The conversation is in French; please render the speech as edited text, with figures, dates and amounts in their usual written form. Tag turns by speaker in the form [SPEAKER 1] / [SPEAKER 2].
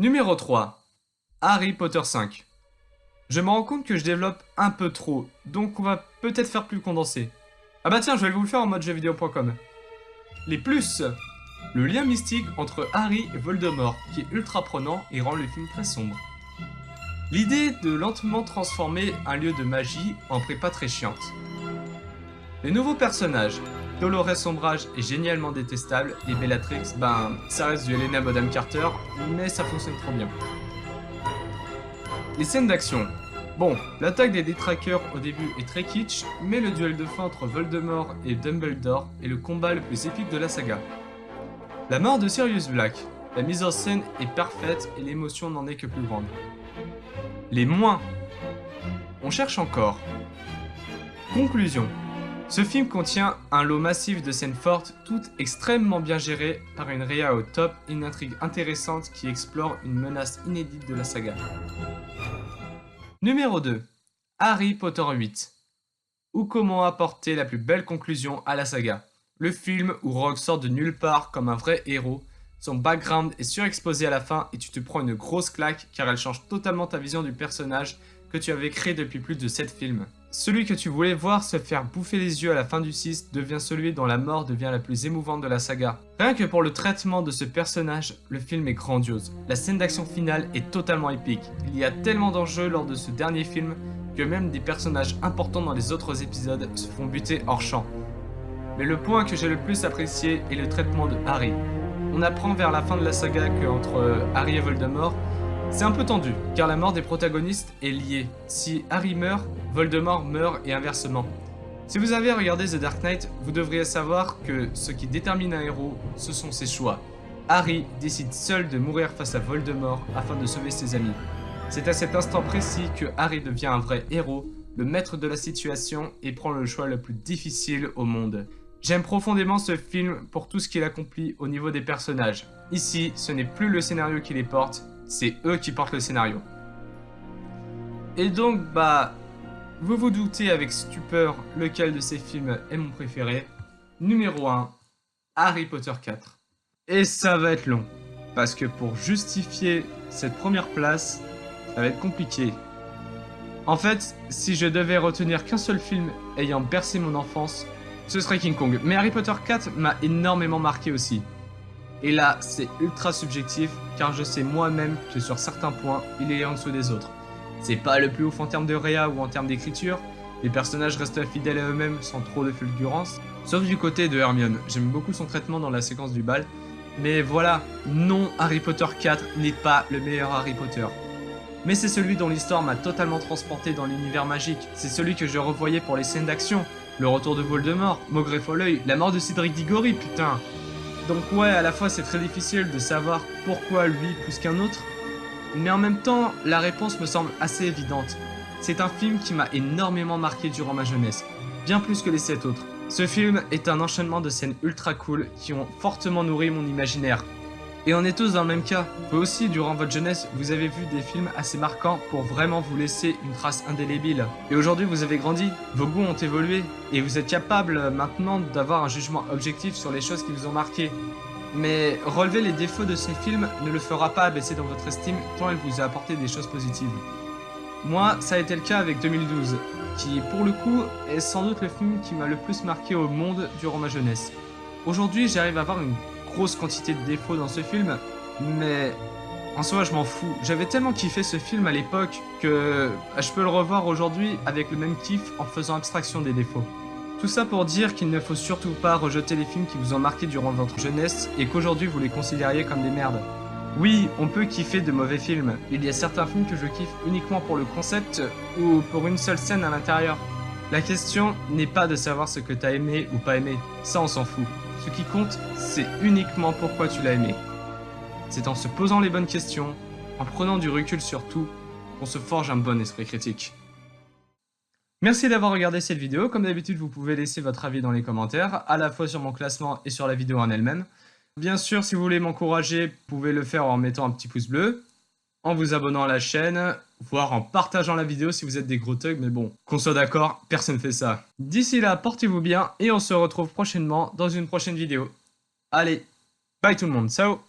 [SPEAKER 1] Numéro 3. Harry Potter 5. Je me rends compte que je développe un peu trop, donc on va peut-être faire plus condensé. Ah bah tiens, je vais vous le faire en mode jeuxvideo.com. Les plus. Le lien mystique entre Harry et Voldemort, qui est ultra prenant et rend le film très sombre. L'idée de lentement transformer un lieu de magie en prépa très chiante. Les nouveaux personnages. Dolores Ombrage est génialement détestable et Bellatrix, ben, ça reste du Helena Bonham Carter, mais ça fonctionne trop bien. Les scènes d'action. Bon, l'attaque des détraqueurs au début est très kitsch, mais le duel de fin entre Voldemort et Dumbledore est le combat le plus épique de la saga. La mort de Sirius Black. La mise en scène est parfaite et l'émotion n'en est que plus grande. Les moins. On cherche encore. Conclusion. Ce film contient un lot massif de scènes fortes, toutes extrêmement bien gérées par une réa au top et une intrigue intéressante qui explore une menace inédite de la saga. Numéro 2. Harry Potter 8. Ou comment apporter la plus belle conclusion à la saga. Le film où Rogue sort de nulle part comme un vrai héros, son background est surexposé à la fin et tu te prends une grosse claque car elle change totalement ta vision du personnage que tu avais créé depuis plus de 7 films. Celui que tu voulais voir se faire bouffer les yeux à la fin du 6 devient celui dont la mort devient la plus émouvante de la saga. Rien que pour le traitement de ce personnage, le film est grandiose. La scène d'action finale est totalement épique. Il y a tellement d'enjeux lors de ce dernier film que même des personnages importants dans les autres épisodes se font buter hors champ. Mais le point que j'ai le plus apprécié est le traitement de Harry. On apprend vers la fin de la saga qu'entre Harry et Voldemort, c'est un peu tendu, car la mort des protagonistes est liée. Si Harry meurt, Voldemort meurt et inversement. Si vous avez regardé The Dark Knight, vous devriez savoir que ce qui détermine un héros, ce sont ses choix. Harry décide seul de mourir face à Voldemort afin de sauver ses amis. C'est à cet instant précis que Harry devient un vrai héros, le maître de la situation et prend le choix le plus difficile au monde. J'aime profondément ce film pour tout ce qu'il accomplit au niveau des personnages. Ici, ce n'est plus le scénario qui les porte, c'est eux qui portent le scénario. Et donc, vous vous doutez avec stupeur lequel de ces films est mon préféré. Numéro 1, Harry Potter 4. Et ça va être long, parce que pour justifier cette première place, ça va être compliqué. En fait, si je devais retenir qu'un seul film ayant bercé mon enfance, ce serait King Kong. Mais Harry Potter 4 m'a énormément marqué aussi. Et là, c'est ultra subjectif, car je sais moi-même que sur certains points, il est en dessous des autres. C'est pas le plus ouf en termes de réa ou en termes d'écriture, les personnages restent fidèles à eux-mêmes sans trop de fulgurance, sauf du côté de Hermione. J'aime beaucoup son traitement dans la séquence du bal, mais voilà, non, Harry Potter 4 n'est pas le meilleur Harry Potter. Mais c'est celui dont l'histoire m'a totalement transporté dans l'univers magique, c'est celui que je revoyais pour les scènes d'action, le retour de Voldemort, Maugrey Folleuil, la mort de Cédric Diggory, putain. Donc ouais, à la fois c'est très difficile de savoir pourquoi lui plus qu'un autre, mais en même temps, la réponse me semble assez évidente. C'est un film qui m'a énormément marqué durant ma jeunesse, bien plus que les 7 autres. Ce film est un enchaînement de scènes ultra cool qui ont fortement nourri mon imaginaire. Et on est tous dans le même cas. Vous aussi, durant votre jeunesse, vous avez vu des films assez marquants pour vraiment vous laisser une trace indélébile. Et aujourd'hui, vous avez grandi, vos goûts ont évolué, et vous êtes capable maintenant d'avoir un jugement objectif sur les choses qui vous ont marqué. Mais relever les défauts de ces films ne le fera pas abaisser dans votre estime tant il vous a apporté des choses positives. Moi, ça a été le cas avec 2012, qui pour le coup est sans doute le film qui m'a le plus marqué au monde durant ma jeunesse. Aujourd'hui, j'arrive à avoir une grosse quantité de défauts dans ce film, mais en soi je m'en fous. J'avais tellement kiffé ce film à l'époque que je peux le revoir aujourd'hui avec le même kiff en faisant abstraction des défauts. Tout ça pour dire qu'il ne faut surtout pas rejeter les films qui vous ont marqué durant votre jeunesse et qu'aujourd'hui vous les considériez comme des merdes. Oui, on peut kiffer de mauvais films. Il y a certains films que je kiffe uniquement pour le concept ou pour une seule scène à l'intérieur. La question n'est pas de savoir ce que t'as aimé ou pas aimé, ça on s'en fout. Ce qui compte, c'est uniquement pourquoi tu l'as aimé. C'est en se posant les bonnes questions, en prenant du recul sur tout, qu'on se forge un bon esprit critique. Merci d'avoir regardé cette vidéo. Comme d'habitude, vous pouvez laisser votre avis dans les commentaires, à la fois sur mon classement et sur la vidéo en elle-même. Bien sûr, si vous voulez m'encourager, vous pouvez le faire en mettant un petit pouce bleu, en vous abonnant à la chaîne, voire en partageant la vidéo si vous êtes des gros thugs, mais bon, qu'on soit d'accord, personne fait ça. D'ici là, portez-vous bien et on se retrouve prochainement dans une prochaine vidéo. Allez, bye tout le monde, ciao!